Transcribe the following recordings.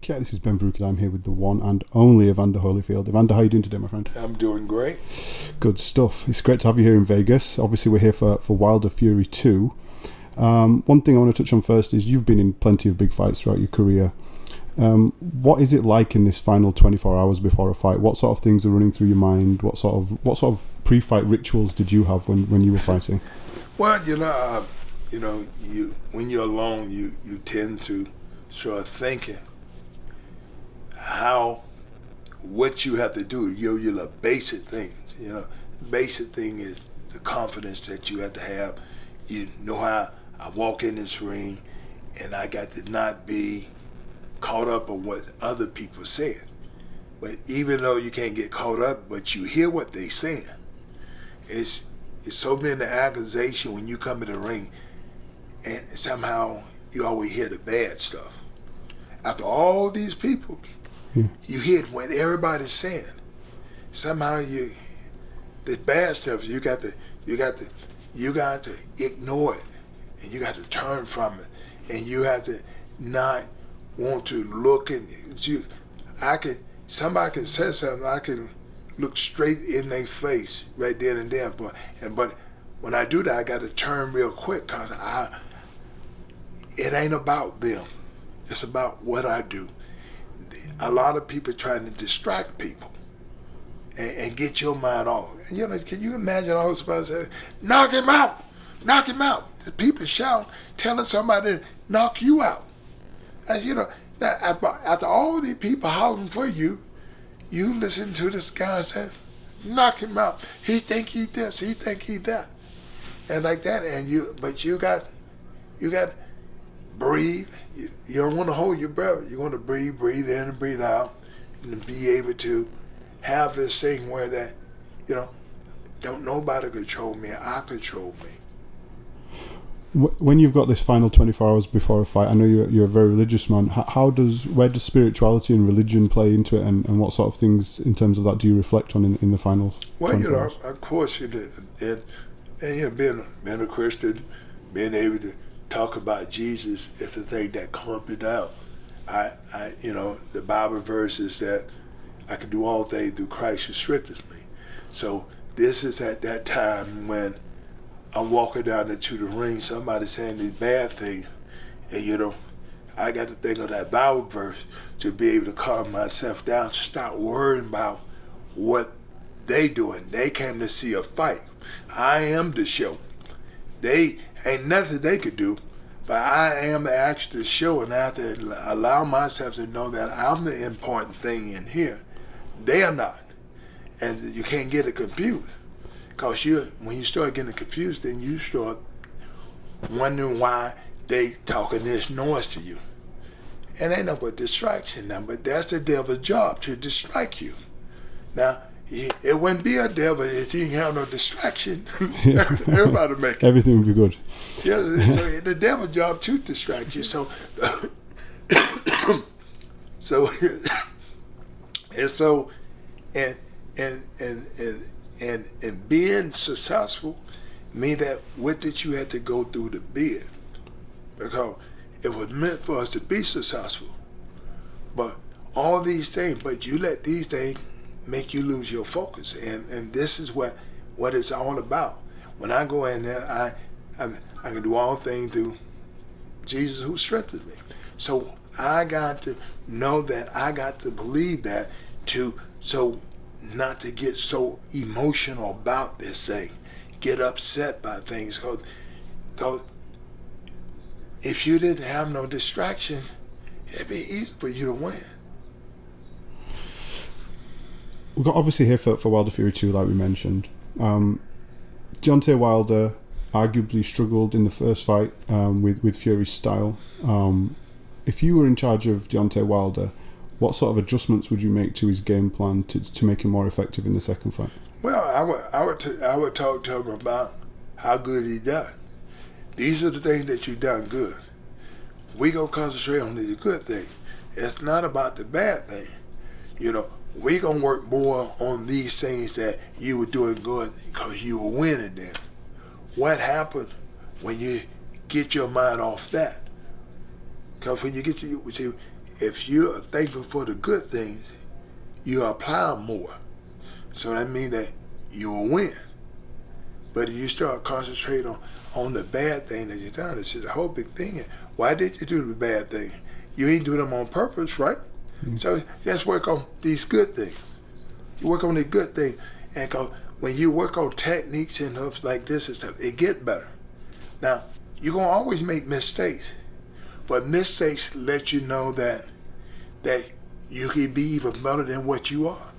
Yeah, this is Ben Farooqi. I'm here with the one and only Evander Holyfield. Evander, how are you doing today, my friend? I'm doing great. Good stuff. It's great to have you here in Vegas. Obviously, we're here for Wilder Fury 2. One thing I want to touch on first is you've been in plenty of big fights throughout your career. What is it like in this final 24 hours before a fight? What sort of things are running through your mind? What sort of pre-fight rituals did you have when you were fighting? Well, you when you're alone, you tend to start thinking what you have to do. Your basic things. Basic thing is the confidence that you have to have. You know how I walk in this ring, and I got to not be caught up on what other people said. But even though you can't get caught up, but you hear what they saying. It's so many accusations when you come in the ring, and somehow you always hear the bad stuff. After all these people, you hear what everybody's saying. Somehow the bad stuff you got to ignore it, and you got to turn from it, and you have to not want to look at you. Somebody can say something, I can look straight in their face right there and there, but when I do that, I got to turn real quick, because it ain't about them. It's about what I do. A lot of people trying to distract people and get your mind off. Can you imagine all those people saying, knock him out, knock him out? The people shout, telling somebody to knock you out. And now after all these people hollering for you, you listen to this guy say, knock him out. He think he this, he think he that. And like that, but you got to breathe. You don't want to hold your breath. You want to breathe in and breathe out, and be able to have this thing where that, don't nobody control me. I control me. When you've got this final 24 hours before a fight, I know you're a very religious man. Where does spirituality and religion play into it, and what sort of things in terms of that do you reflect on in the finals? Well, of course, being a Christian, being able to talk about Jesus is the thing that calms me down. The Bible verse is that I can do all things through Christ who strengthens me. So this is at that time when I'm walking down into the ring, somebody saying these bad things, and I got to think of that Bible verse to be able to calm myself down, to stop worrying about what they doing. They came to see a fight. I am the show. They ain't nothing they could do, but I am the actual show, and I have to allow myself to know that I'm the important thing in here. They are not, and you can't get it confused. Because when you start getting confused, then you start wondering why they talking this noise to you. And ain't no but distraction now, but that's the devil's job, to distract you. Now, it wouldn't be a devil if he didn't have no distraction. Everybody make it. Everything would be good. Yeah, so the devil's job to distract you. So, and being successful mean that what did you have to go through to be it? Because it was meant for us to be successful. But all these things, but you let these things make you lose your focus. And this is what it's all about. When I go in there, I can do all things through Jesus who strengthens me. So I got to know that, I got to believe that, so not to get so emotional about this thing, get upset by things. Because if you didn't have no distraction, it'd be easy for you to win. We've got obviously here for Wilder Fury 2, like we mentioned. Deontay Wilder arguably struggled in the first fight with Fury's style. If you were in charge of Deontay Wilder, what sort of adjustments would you make to his game plan to make him more effective in the second fight? Well, I would talk to him about how good he done. These are the things that you done good. We gonna concentrate on the good thing. It's not about the bad thing. We gonna work more on these things that you were doing good because you were winning them. What happened when you get your mind off that? Because when you get if you are thankful for the good things, you apply more. So that means that you will win. But if you start concentrating on the bad thing that you've done, it's the whole big thing. Why did you do the bad thing? You ain't do them on purpose, right? Mm-hmm. So just work on these good things. You work on the good thing, and when you work on techniques and stuff like this and stuff, it get better. Now, you're gonna always make mistakes, but mistakes let you know that you can be even better than what you are.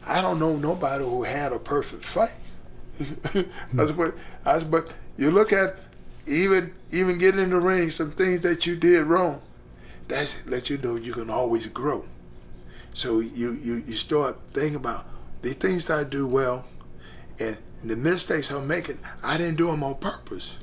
I don't know nobody who had a perfect fight. But you look at even getting in the ring, some things that you did wrong, that let you know you can always grow. So you start thinking about the things that I do well, and the mistakes I'm making, I didn't do them on purpose.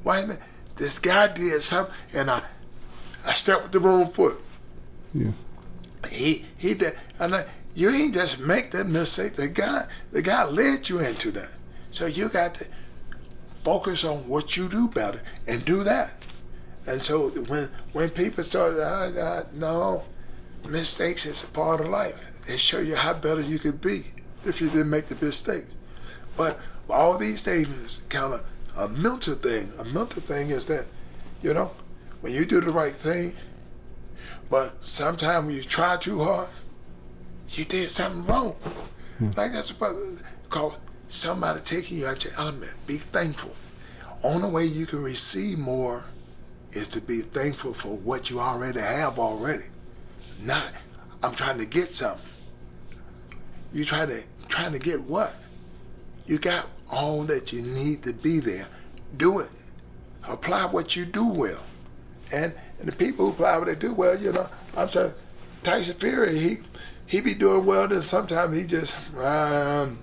Why? This guy did something, and I stepped with the wrong foot. Yeah. He did, and you ain't just make that mistake. The guy led you into that. So you got to focus on what you do better and do that. And so when people start, no, mistakes is a part of life. They show you how better you could be if you didn't make the mistakes. But all these things is kind of a mental thing. A mental thing is that, when you do the right thing, but sometimes when you try too hard, you did something wrong. Like that's called somebody taking you out your element. Be thankful. Only way you can receive more is to be thankful for what you already have already. Not, I'm trying to get something. You trying to get what? You got all that you need to be there. Do it. Apply what you do well. And the people who apply what they do well, I'm sorry, Tyson Fury, he be doing well, then sometimes he just, I'm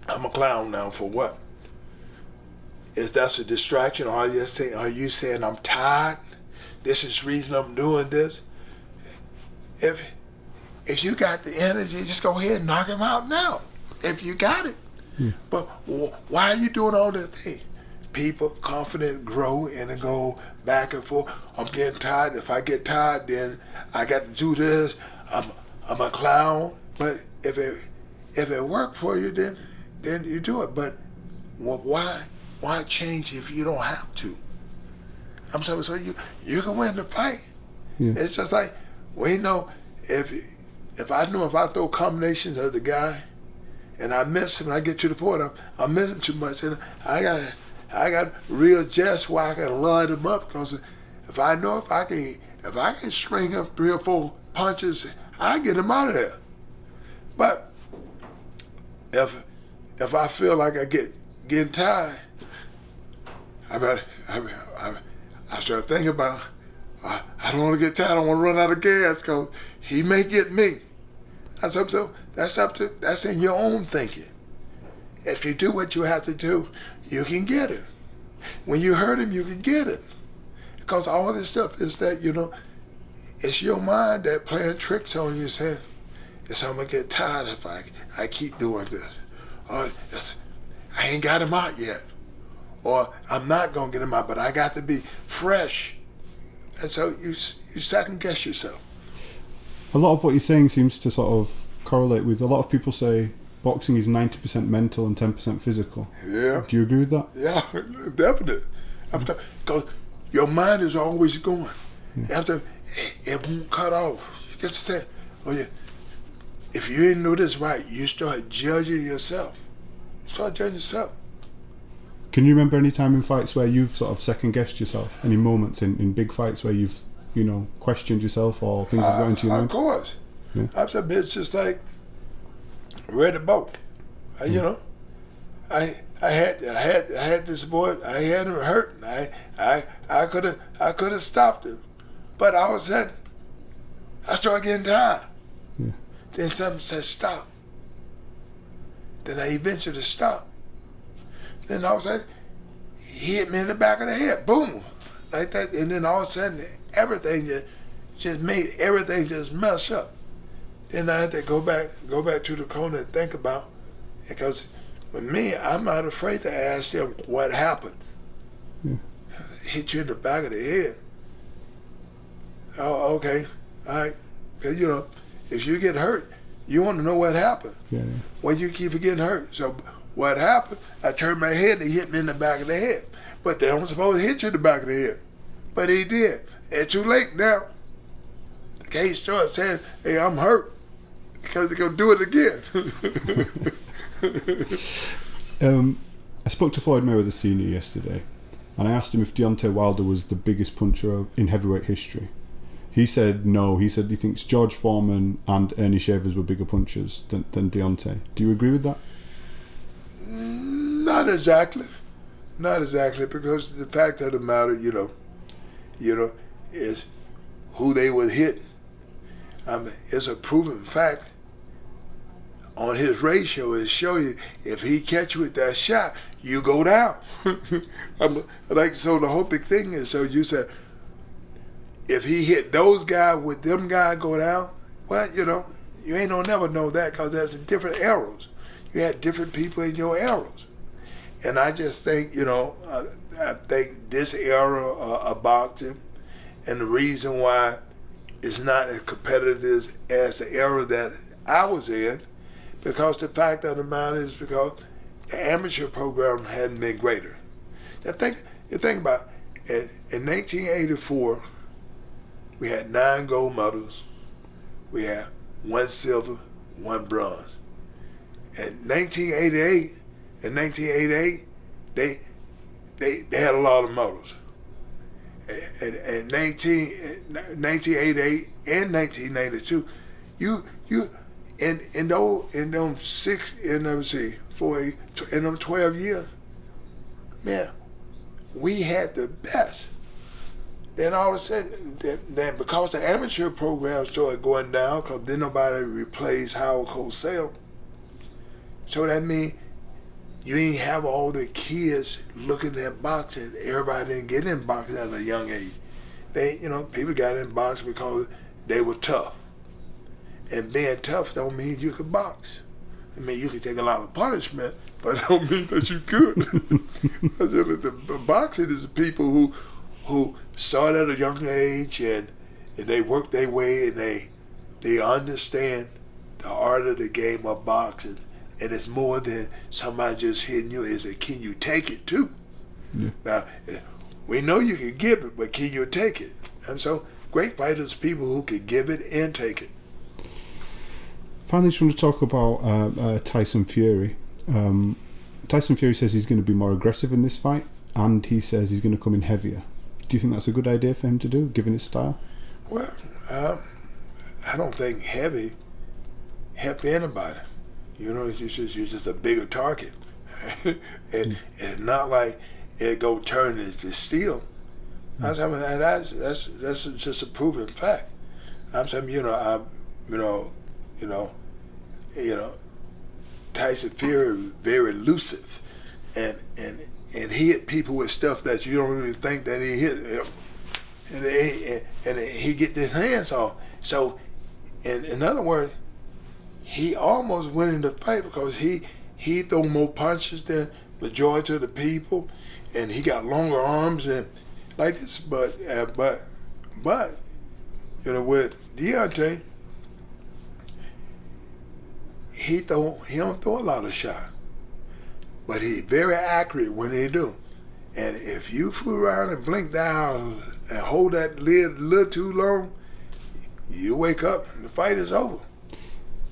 a clown now for what? Is that a distraction, or are you saying I'm tired? This is the reason I'm doing this? If you got the energy, just go ahead and knock him out now. If you got it. Yeah. But why are you doing all this thing? People confident grow and then go back and forth. I'm getting tired. If I get tired, then I got to do this. I'm a clown. But if it worked for you, then you do it. But why change if you don't have to? I'm saying, so you can win the fight. Yeah. It's just like, if I throw combinations of the guy and I miss him and I get to the point I miss him too much, and I got readjust where I can line him up, because if I can string up 3 or 4 punches, I get him out of there. But if I feel like I getting tired, I start thinking about, I don't want to get tired. I don't want to run out of gas because he may get me. So that's in your own thinking. If you do what you have to do, you can get it. When you hurt him, you can get it. Because all this stuff is that, it's your mind that playing tricks on you, saying, I'm going to get tired if I keep doing this. Or I ain't got him out yet. Or I'm not going to get him out, but I got to be fresh. And so you second guess yourself. A lot of what you're saying seems to sort of correlate with, a lot of people say boxing is 90% mental and 10% physical. Yeah. Do you agree with that? Yeah, definitely. Because your mind is always going. Yeah. It won't cut off. You get to say, if you didn't do this right, you start judging yourself. Can you remember any time in fights where you've sort of second guessed yourself? Any moments in big fights where you've questioned yourself, or things have got into your mind? Of course. Yeah. I've said, it's just like ready to boat. I had this boy. I had him hurt. I could have stopped him, but all of a sudden I started getting tired. Yeah. Then something said stop. Then I eventually stopped. Then all of a sudden he hit me in the back of the head. Boom, like that. And then all of a sudden everything just made everything just mess up. Then I had to go back to the corner and think about, because with me, I'm not afraid to ask them what happened. Yeah. Hit you in the back of the head. Oh, okay, all right. 'Cause, you know, if you get hurt, you want to know what happened. Yeah. Well, you keep getting hurt. So what happened? I turned my head, they hit me in the back of the head. But they don't supposed to hit you in the back of the head. But he did. It's too late now. The case starts saying, hey, I'm hurt. Because they're going to do it again. I spoke to Floyd Mayweather Sr. yesterday, and I asked him if Deontay Wilder was the biggest puncher in heavyweight history. He said no. He said he thinks George Foreman and Ernie Shavers were bigger punchers than Deontay. Do you agree with that? Not exactly. Not exactly, because the fact of the matter, you know, is who they were hitting. It's a proven fact. On his ratio, it show you if he catch you with that shot, you go down. So the whole big thing is, so you said, if he hit those guys with them guys go down, well, you know, you ain't gonna never know that because there's different arrows. You had different people in your arrows. And I just think, you know, I think this era of boxing, and the reason why it's not as competitive as the era that I was in, because the fact of the matter is because the amateur program hadn't been greater. You think about it, in 1984, we had 9 gold medals. We had 1 silver, 1 bronze. In 1988, they had a lot of medals. In 1988 and 1992, you in them 12 years, man, we had the best. Then all of a sudden, then because the amateur program started going down, because then nobody replaced Howard Cosell. So that means you ain't have all the kids looking at boxing. Everybody didn't get in boxing at a young age. People got in boxing because they were tough. And being tough don't mean you could box. I mean, you could take a lot of punishment, but it don't mean that you could. The boxing is the people who start at a young age and they work their way and they understand the art of the game of boxing. And it's more than somebody just hitting you. It's can you take it too? Yeah. Now, we know you can give it, but can you take it? And so, great fighters are people who can give it and take it. Finally, just want to talk about Tyson Fury. Tyson Fury says he's going to be more aggressive in this fight, and he says he's going to come in heavier. Do you think that's a good idea for him to do, given his style? Well, I don't think heavy help anybody. You know, you're just a bigger target. It's not like it go turn into steel. I'm saying that's just a proven fact. I'm saying, Tyson Fury very elusive, and he hit people with stuff that you don't even think that he hit, and he get his hands off. So, in other words, he almost winning the fight because he threw more punches than majority of the people, and he got longer arms and like this. But with Deontay, he don't throw a lot of shots, but he's very accurate when he do. And if you fool around and blink down and hold that lid a little too long, you wake up and the fight is over.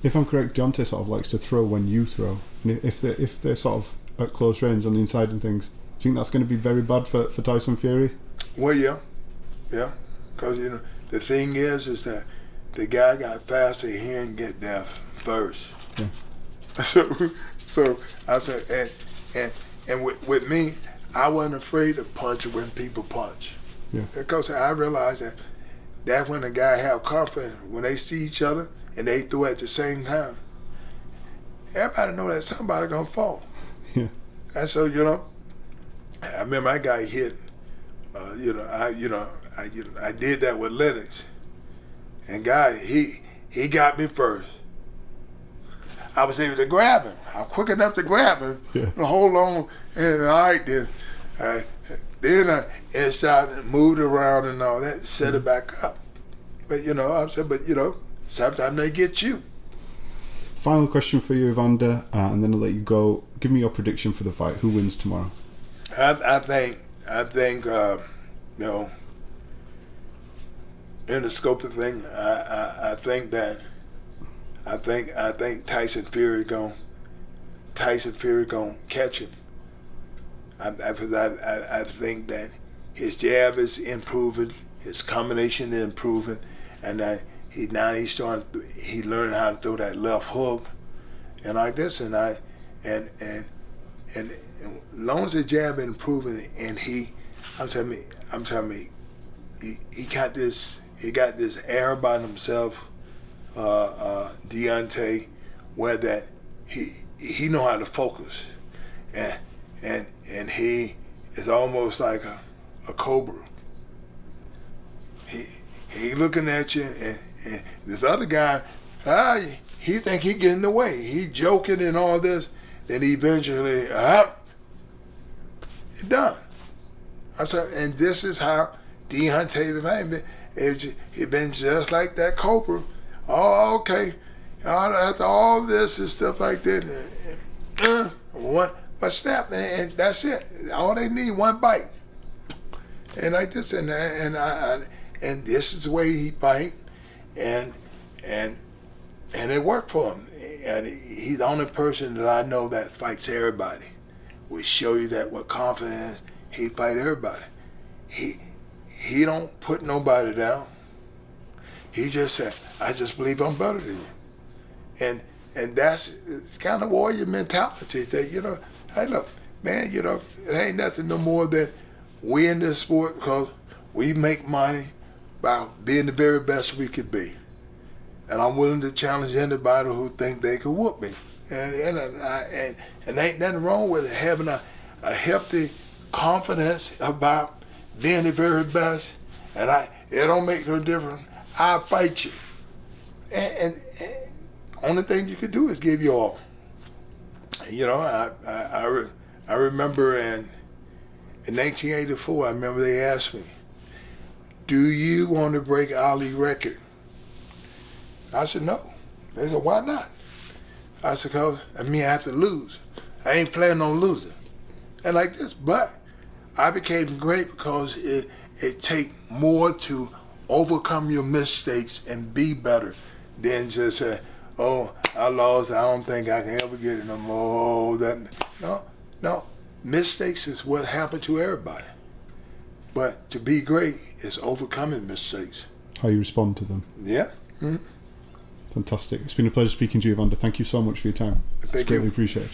If I'm correct, Deontay sort of likes to throw when you throw. And if they're sort of at close range on the inside and things, do you think that's going to be very bad for Tyson Fury? Well, yeah, because the thing is that the guy got faster, he didn't get there first. Yeah. So I said, and with me, I wasn't afraid to punch when people punch. Yeah. Because I realized that when a guy have confidence, when they see each other and they throw at the same time, everybody know that somebody gonna fall. Yeah. And so I remember I got hit. I did that with Lennox, and guy he got me first. I was able to grab him. I was quick enough to grab him and hold on. And all right, then I started moved around and all that, set it back up. But I'm saying, but sometimes they get you. Final question for you, Evander, and then I'll let you go. Give me your prediction for the fight. Who wins tomorrow? I think in the scope of thing, I think Tyson Fury gonna catch him. I think that his jab is improving, his combination is improving, and that he learned how to throw that left hook, and like this, and as long as the jab is improving, and I'm telling me, he got this air about himself, Deontay, where that he know how to focus, and he is almost like a cobra. He looking at you, and this other guy, he think he getting away. He joking and all this. Then eventually, it's done. I'm sorry, and this is how Deontay it been just like that cobra. Oh, okay. After all this and stuff like that, one snap, and that's it. All they need, one bite. And like this, and this is the way he fight, and it worked for him. And he's the only person that I know that fights everybody. We show you that with confidence, he fight everybody. He don't put nobody down. He just said, I just believe I'm better than you. And that's kind of warrior mentality that, hey, look, man, it ain't nothing no more than we in this sport because we make money by being the very best we could be. And I'm willing to challenge anybody who think they could whoop me. And ain't nothing wrong with it, having a healthy confidence about being the very best. And it don't make no difference. I'll fight you. And only thing you could do is give you all. I remember in 1984, I remember they asked me, do you want to break Ali's record? I said, no. They said, why not? I said, because I have to lose. I ain't planning on losing. And like this, but I became great because it take more to overcome your mistakes and be better than just say, oh, I lost, I don't think I can ever get it no more. No. Mistakes is what happened to everybody. But to be great is overcoming mistakes. How you respond to them. Yeah. Mm-hmm. Fantastic. It's been a pleasure speaking to you, Evander. Thank you so much for your time. Thank you. It's greatly appreciated.